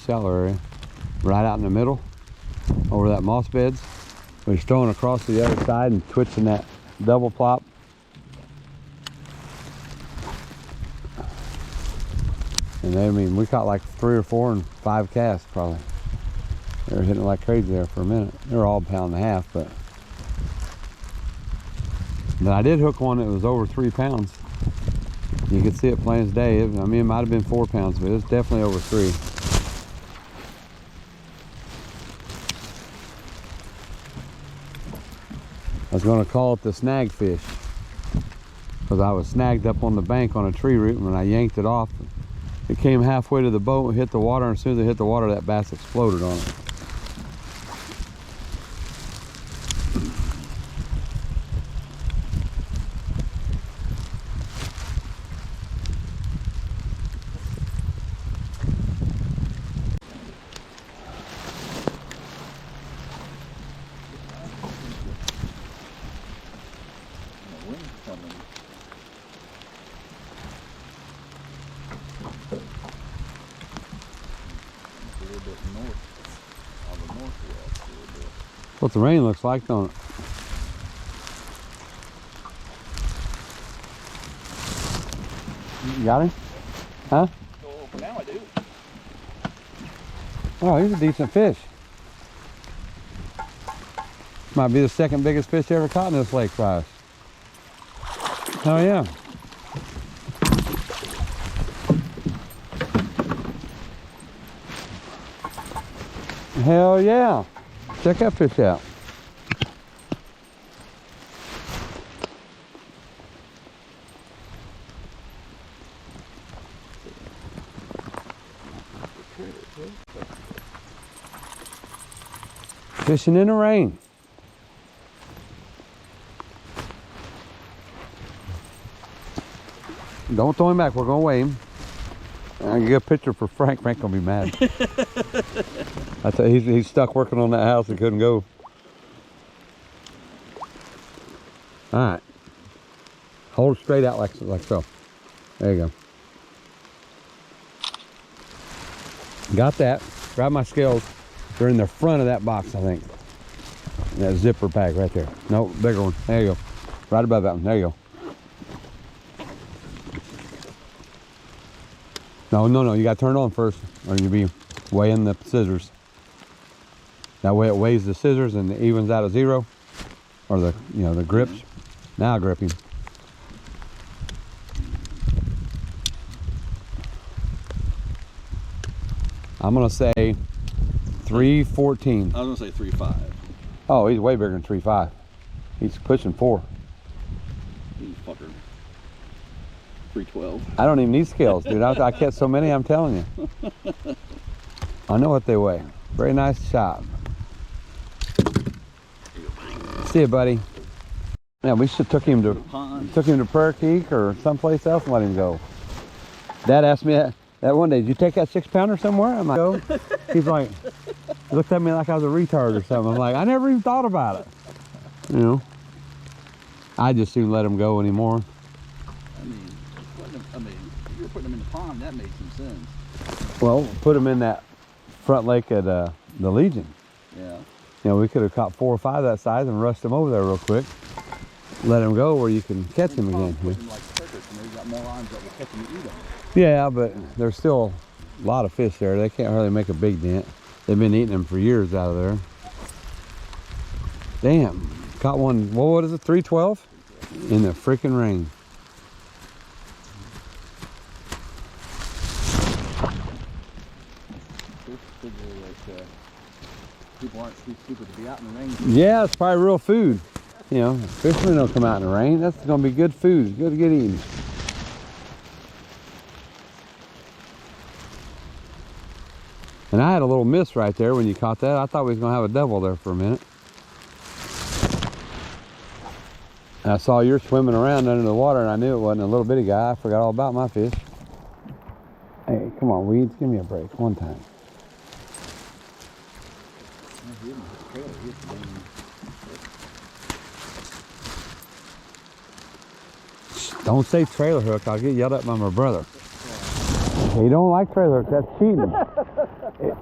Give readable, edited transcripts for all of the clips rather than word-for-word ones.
shallow area. Right out in the middle, over that moss beds. We're throwing across to the other side and twitching that double plop. And then, I mean, we caught like 3 or 4 and 5 casts probably. They were hitting it like crazy there for a minute. They were all 1.5 pounds, but I did hook one that was over 3 pounds. You could see it plain as day. I mean, it might have been 4 pounds, but it was definitely over 3. I was going to call it the snag fish because I was snagged up on the bank on a tree root, and when I yanked it off, it came halfway to the boat and hit the water, and as soon as it hit the water, that bass exploded on it. What the rain looks like, don't it? You got him? Huh? Oh, for now I do. Oh, he's a decent fish. Might be the second biggest fish ever caught in this lake for us. Oh yeah. Hell yeah. Check that fish out. Fishing in the rain. Don't throw him back, we're gonna weigh him. I can get a picture for Frank. Frank gonna be mad. I tell you, he's stuck working on that house and couldn't go. All right, hold it straight out like so. There you go. Got that. Grab my scales. They're in the front of that box, I think. That zipper bag right there. No, bigger one. There you go. Right above that one. There you go. No, you gotta turn it on first, or you'll be weighing the scissors. That way it weighs the scissors and it evens out at 0, or the the grips. Now grip him. I'm gonna say 314. I was gonna say 3.5. Oh, he's way bigger than 3.5. He's pushing 4. You fucker. 312. I don't even need scales, dude. I catch so many, I'm telling you. I know what they weigh. Very nice shot. See you, buddy. Yeah, we should took him to Prairie Creek or someplace else and let him go. Dad asked me that one day, did you take that 6-pounder somewhere? I'm like, go. He's like, he looked at me like I was a retard or something. I'm like, I never even thought about it. You know, I just soon let him go anymore. I mean, if you were putting them in the pond, that made some sense. Well, put him in that front lake at the Legion. Yeah. You know, we could have caught 4 or 5 that size and rushed them over there real quick. Let him go where you can catch him again. Put them like circus, and they've got more lines that will catch them and eat them. Yeah, but there's still a lot of fish there. They can't hardly make a big dent. They've been eating them for years out of there. Damn, caught one, well, what is it, 312? In the freaking rain. People aren't too stupid to be out in the rain. Yeah, it's probably real food. You know, fishermen don't come out in the rain. That's gonna be good food, good eating. And I had a little miss right there when you caught that. I thought we was gonna have a devil there for a minute. And I saw you're swimming around under the water and I knew it wasn't a little bitty guy. I forgot all about my fish. Hey, come on, weeds, give me a break one time. Don't say trailer hook, I'll get yelled at by my brother. He don't like trailer hooks. That's cheating.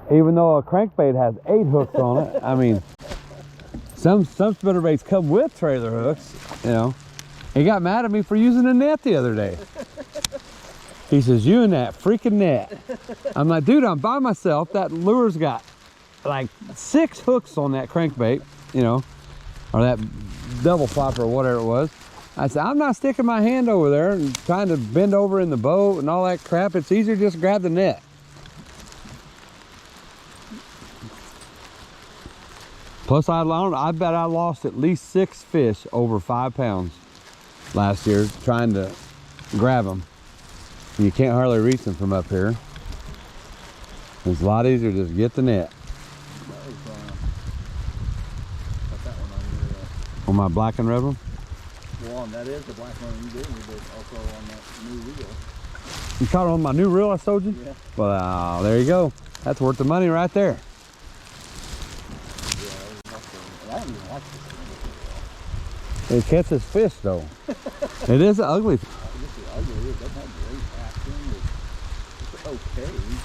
Even though a crankbait has 8 hooks on it. I mean, some spinnerbaits come with trailer hooks, you know. He got mad at me for using a net the other day. He says, you and that freaking net. I'm like, dude, I'm by myself. That lure's got like 6 hooks on that crankbait, you know, or that double flopper or whatever it was. I said, I'm not sticking my hand over there and trying to bend over in the boat and all that crap. It's easier to just grab the net. Plus, I bet I lost at least 6 fish over 5 pounds last year trying to grab them. You can't hardly reach them from up here. It's a lot easier to just get the net. On my black and red one? Well, that is the black one you did, but also on that new reel. You caught it on my new reel I sold you? Yeah. Well, there you go. That's worth the money right there. I don't even like this It catches fish though. It is ugly. I guess the ugly is, it doesn't have great action. It's okay, but you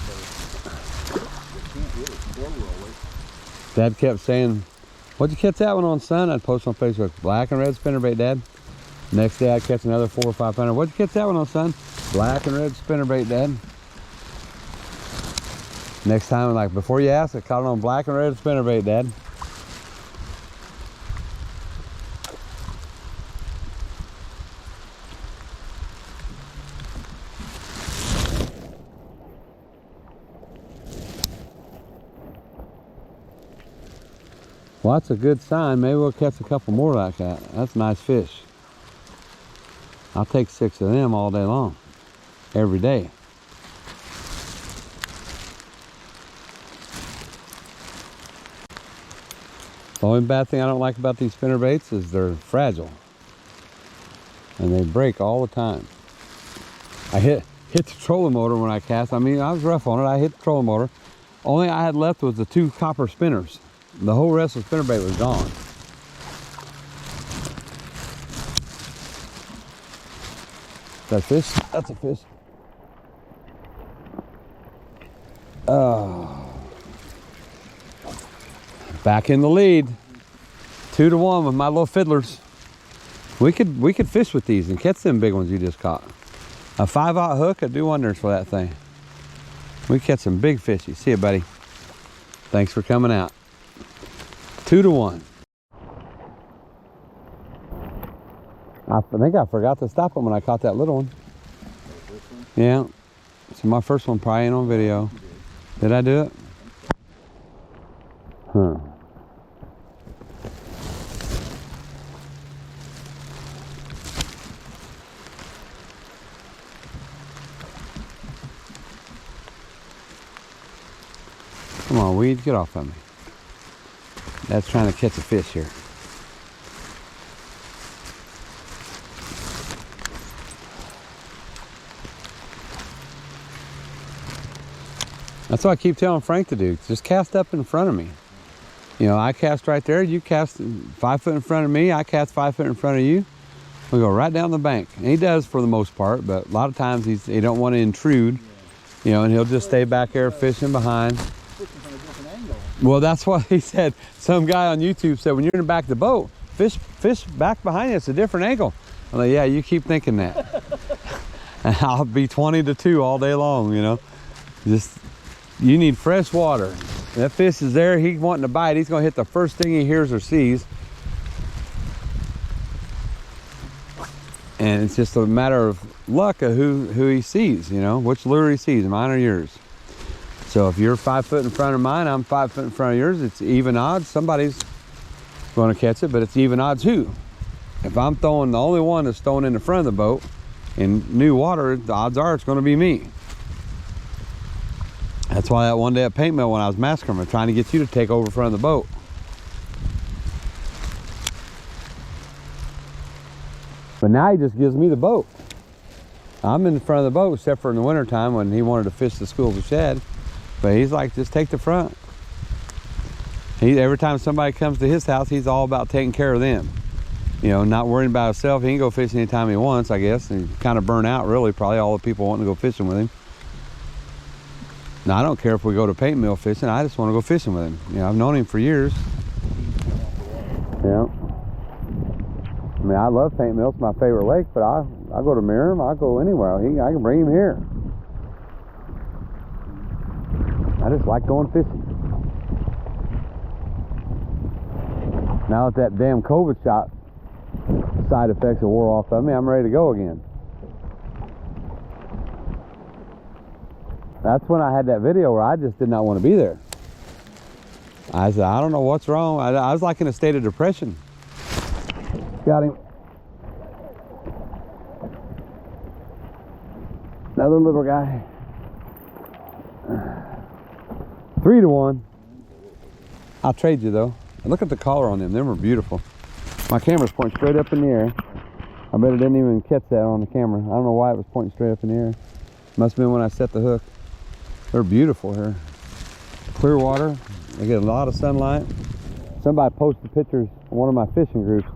can't really slow roll it. Dad kept saying, what'd you catch that one on, son? I'd post on Facebook, black and red spinnerbait, Dad. Next day I'd catch another 400 or 500. What'd you catch that one on, son? Black and red spinnerbait, Dad. Next time, like before you ask, I caught it on black and red spinnerbait, Dad. Well, that's a good sign. Maybe we'll catch a couple more like that. That's a nice fish. I'll take 6 of them all day long, every day. The only bad thing I don't like about these spinnerbaits is they're fragile. And they break all the time. I hit the trolling motor when I cast. I mean, I was rough on it. I hit the trolling motor. Only I had left was the 2 copper spinners. The whole rest of the spinnerbait was gone. That fish? That's a fish. Oh. Back in the lead. 2-1 with my little fiddlers. We could fish with these and catch them big ones you just caught. A 5/0 hook would do wonders for that thing. We catch some big fishies. See you, buddy. Thanks for coming out. 2-1. I think I forgot to stop them when I caught that little one. Yeah. So my first one probably ain't on video. Did I do it? Huh. Come on, weed, get off of me. That's trying to catch a fish here. That's what I keep telling Frank to do. Just cast up in front of me. You know, I cast right there, you cast 5 foot in front of me, I cast 5 foot in front of you. We go right down the bank. And he does for the most part, but a lot of times he don't want to intrude, you know, and he'll just stay back there fishing behind. Well, that's what he said. Some guy on YouTube said, when you're in the back of the boat, fish back behind you, it's a different angle. I'm like, yeah, you keep thinking that. And I'll be 20-2 all day long, you know. Just, you need fresh water. That fish is there, he's wanting to bite. He's gonna hit the first thing he hears or sees. And it's just a matter of luck of who he sees, you know, which lure he sees, mine or yours. So if you're 5 foot in front of mine, I'm 5 foot in front of yours, it's even odds. Somebody's going to catch it, but it's even odds who. If I'm throwing, the only one that's throwing in the front of the boat in new water, the odds are it's going to be me. That's why that one day at Paint Mill when I was masking them, trying to get you to take over front of the boat. But now he just gives me the boat. I'm in the front of the boat, except for in the wintertime when he wanted to fish the schools of shad. But he's like, just take the front. Every time somebody comes to his house, he's all about taking care of them. You know, not worrying about himself. He can go fishing anytime he wants, I guess. And kind of burn out, really, probably all the people wanting to go fishing with him. Now, I don't care if we go to paint mill fishing. I just want to go fishing with him. You know, I've known him for years. Yeah. I mean, I love paint mill. It's my favorite lake, but I go to Merrim. I go anywhere. I can bring him here. I just like going fishing. Now that that damn COVID shot side effects have wore off of me, I'm ready to go again. That's when I had that video where I just did not want to be there. I said, I don't know what's wrong. I was like in a state of depression. Got him. Another little guy. 3-1. I'll trade you though. Look at the collar on them. Them are beautiful. My camera's pointing straight up in the air. I bet it didn't even catch that on the camera. I don't know why it was pointing straight up in the air. Must have been when I set the hook. They're beautiful here. Clear water. They get a lot of sunlight. Somebody posted pictures on one of my fishing groups.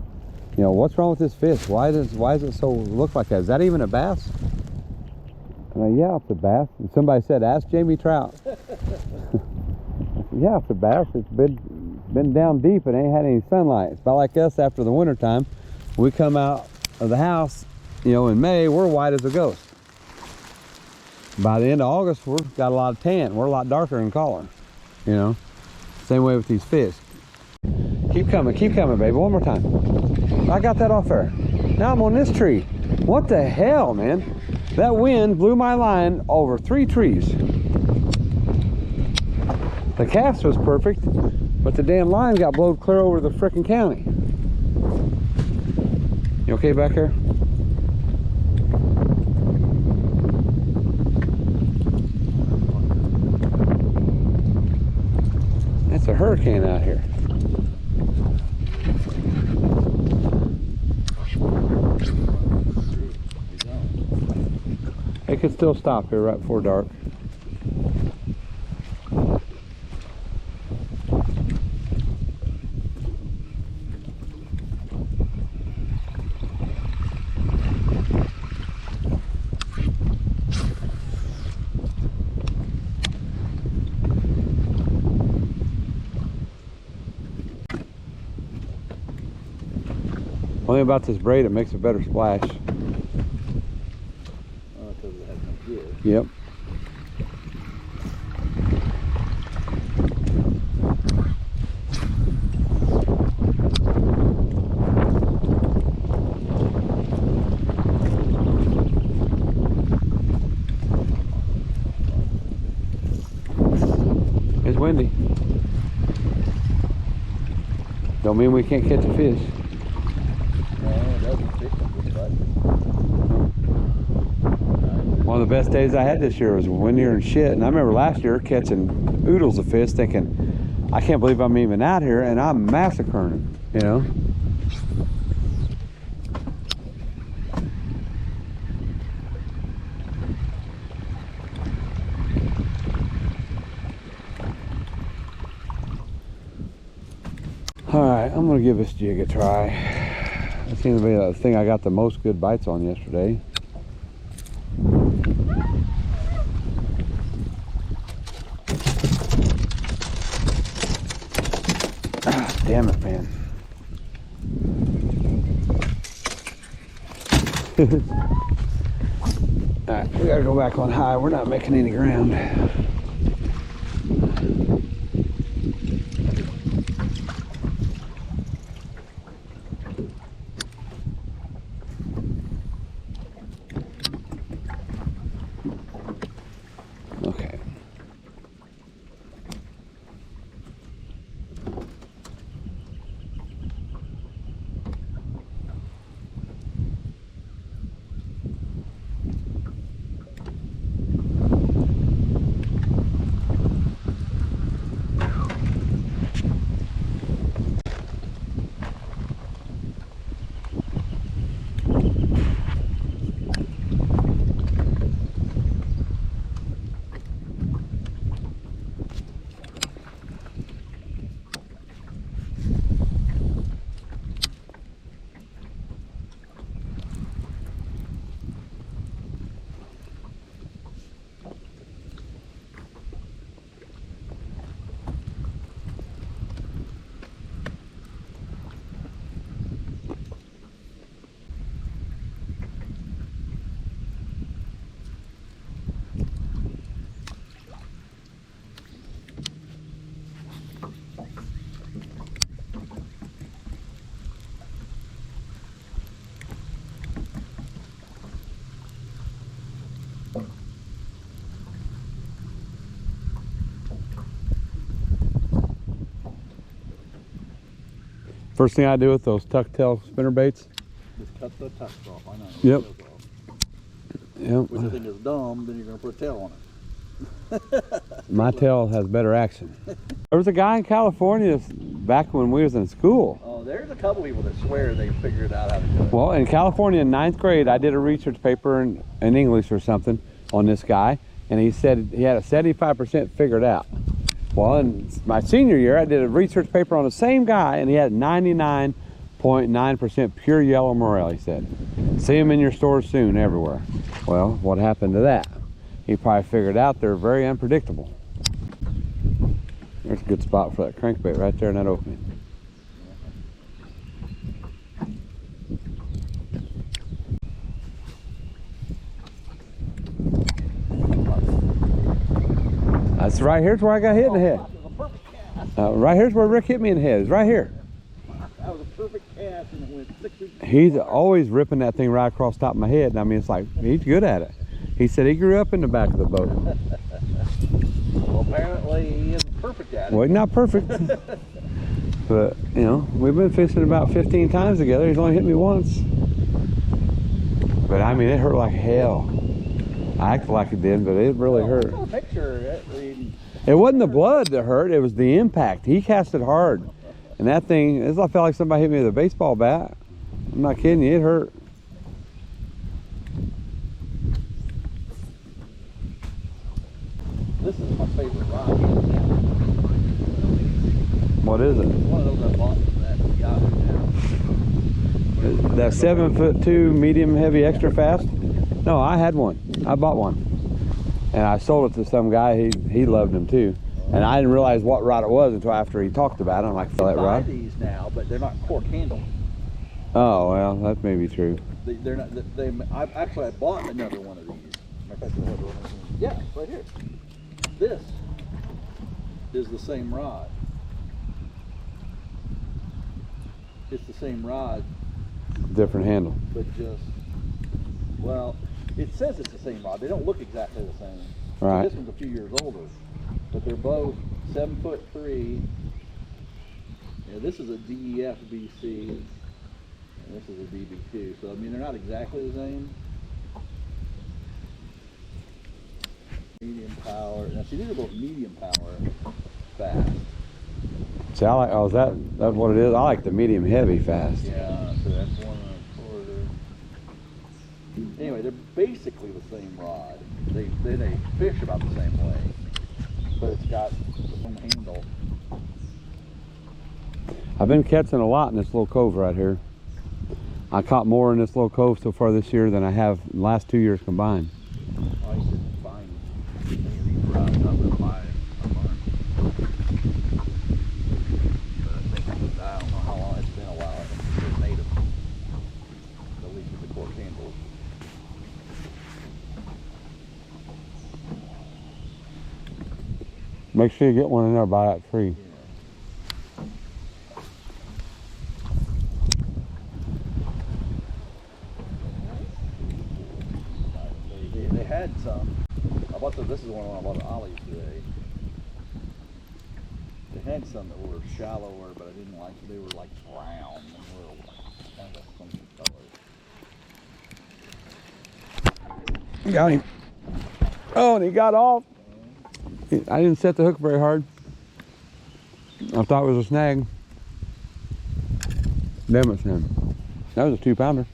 You know, what's wrong with this fish? Why does it so look like that? Is that even a bass? Yeah, it's a bass. And somebody said, ask Jamie Trout. Yeah, it's a bass. It's been down deep and ain't had any sunlight. It's about like us after the winter time. We come out of the house, you know, in May, we're white as a ghost. By the end of August, we've got a lot of tan. We're a lot darker in color, you know. Same way with these fish. Keep coming, baby. One more time. I got that off there. Now I'm on this tree. What the hell, man? That wind blew my line over 3 trees. The cast was perfect, but the damn line got blown clear over the frickin' county. You okay back here? It's a hurricane out here. It could still stop here right before dark. Only about this braid, it makes a better splash. Oh, because it has no gear. Yep. It's windy. Don't mean we can't catch a fish. One of the best days I had this year was windier and shit. And I remember last year catching oodles of fish thinking, I can't believe I'm even out here and I'm massacring them, you know? All right, I'm gonna give this jig a try. That seems to be the thing I got the most good bites on yesterday. Ah, damn it, man. All right, we gotta go back on high. We're not making any ground. Okay. First thing I do with those tuck tail spinner baits. Just cut the tucks off. I know. Yep. Yep. Which I think is dumb. Then you're gonna put a tail on it. My tail has better action. There was a guy in California back when we was in school. Oh, there's a couple people that swear they figured out how to do it. Well, in California in 9th grade, I did a research paper in English or something on this guy, and he said he had a 75% figured out. Well, in my senior year, I did a research paper on the same guy, and he had 99.9% pure yellow morel, he said. See them in your stores soon, everywhere. Well, what happened to that? He probably figured out they're very unpredictable. There's a good spot for that crankbait right there in that opening. That's right here's where I got hit in the head. Right here's where Rick hit me in the head. It's right here. That was a perfect cast and it went 6 feet. He's always ripping that thing right across the top of my head. And I mean, it's like, he's good at it. He said he grew up in the back of the boat. Well, apparently he isn't perfect at it. Well, he's not perfect. But, you know, we've been fishing about 15 times together. He's only hit me once. But, I mean, it hurt like hell. I acted like it did, but it really hurt. I picture It wasn't the blood that hurt. It was the impact. He casted hard. And that thing, I felt like somebody hit me with a baseball bat. I'm not kidding you. It hurt. This is my favorite rod. What is it? One of those I bought from that Yahoo now. That 7'2" medium heavy extra fast? No, I had one. I bought one. And I sold it to some guy. He loved them too. And I didn't realize what rod it was until after he talked about it. I'm like, feel that rod? These now, but they're not cork handled. Oh, well, that may be true. They're not. I bought another one of these. Yeah, right here. This is the same rod. It's the same rod. Different handle. But just, well, it says it's the same rod. They don't look exactly the same. Right. This one's a few years older, but they're both 7'3". Yeah, this is a DEF BC, and this is a DB2. So I mean, they're not exactly the same. Medium power. Now see, these are both medium power fast. See, I like. Oh, that's what it is. I like the medium heavy fast. Yeah, so that's 1 1/4. Anyway, they're basically the same rod. They fish about the same way, but it's got the same handle. I've been catching a lot in this little cove right here. I caught more in this little cove so far this year than I have in the last 2 years combined. I didn't find any of these rods. I'm going to buy a bunch. But I think, I don't know how long it's been a while. I think they're native. At least with the cork handles. Make sure you get one in there by that tree. They had some. This is one I bought at Ollie's today. They had some that were shallower, but I didn't like them. They were like brown and were like kind of funky color. Got him. Oh, and he got off. I didn't set the hook very hard. I thought it was a snag. Damn it, Sam. That was a 2-pounder.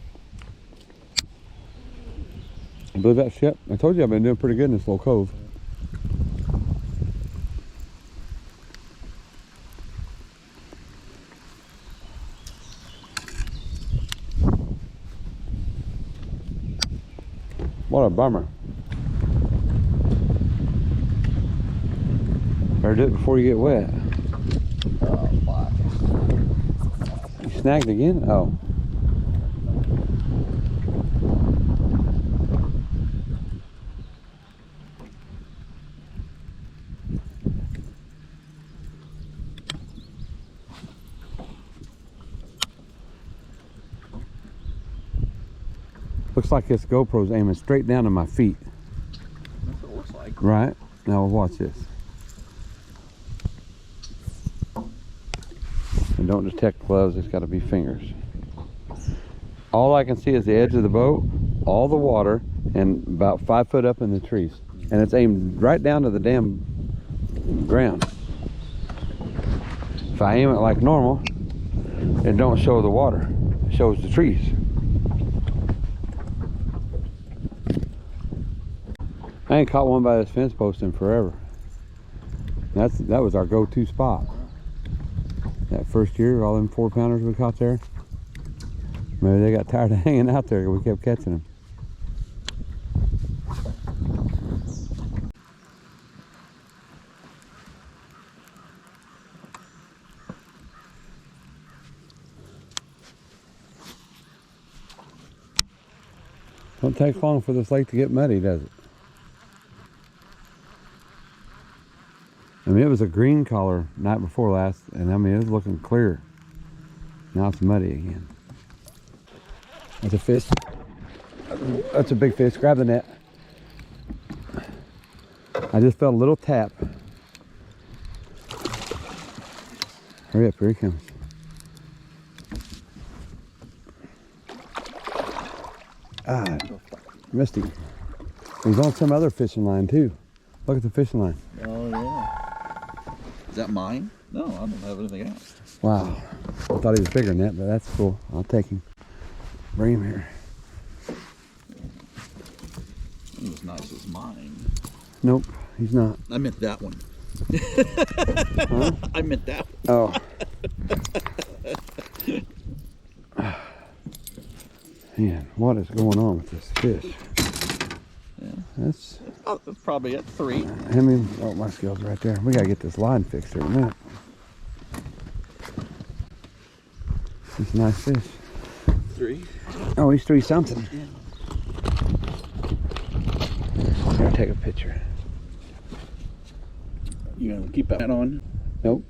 I believe that shit. I told you I've been doing pretty good in this little cove. What a bummer. Better do it before you get wet. Fuck. You snagged again? Oh. Looks like this GoPro's aiming straight down to my feet. That's what it looks like. Right? Now watch this. And don't detect gloves, it's got to be fingers. All I can see is the edge of the boat, all the water, and about 5 foot up in the trees. And it's aimed right down to the damn ground. If I aim it like normal, it don't show the water, it shows the trees. I ain't caught one by this fence post in forever. That was our go-to spot. That first year, all them 4-pounders we caught there. Maybe they got tired of hanging out there. We kept catching them. Don't take long for this lake to get muddy, does it? I mean, it was a green color night before last, and I mean, it was looking clear. Now it's muddy again. That's a fish. That's a big fish. Grab the net. I just felt a little tap. Hurry up, here he comes. Ah, missed him. He's on some other fishing line too. Look at the fishing line. Oh yeah. Is that mine? No, I don't have anything else. Wow. I thought he was bigger than that, but that's cool. I'll take him. Bring him here. He's as nice as mine. Nope, he's not. I meant that one. Huh? I meant that one. Oh. Man, what is going on with this fish? Yeah. That's probably at 3. I mean, oh, my scale's right there. We gotta get this line fixed here in a minute. It's a nice fish. 3. Oh, he's 3 something. Yeah. Here, take a picture. You gonna keep that on? Nope.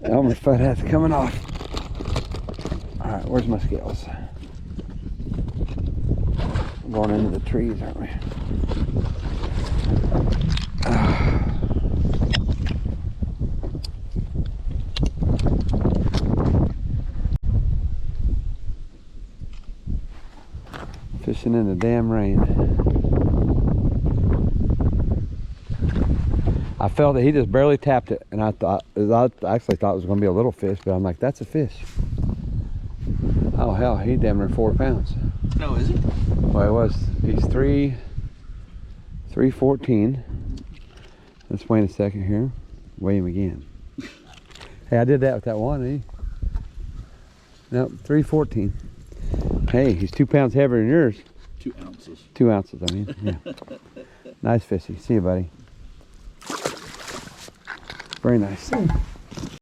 Oh, my foot hat's coming off. All right, where's my scales? We're going into the trees, aren't we? Fishing in the damn rain. I felt that he just barely tapped it, and I actually thought it was going to be a little fish, but I'm like, that's a fish. Oh hell, he damn near 4 pounds. No, is he? Well, he's 314. Let's wait a second here. Weigh him again. Hey, I did that with that one, Nope, 314. Hey, he's 2 pounds heavier than yours. 2 ounces. 2 ounces, I mean. Yeah. Nice fishy. See you, buddy. Very nice.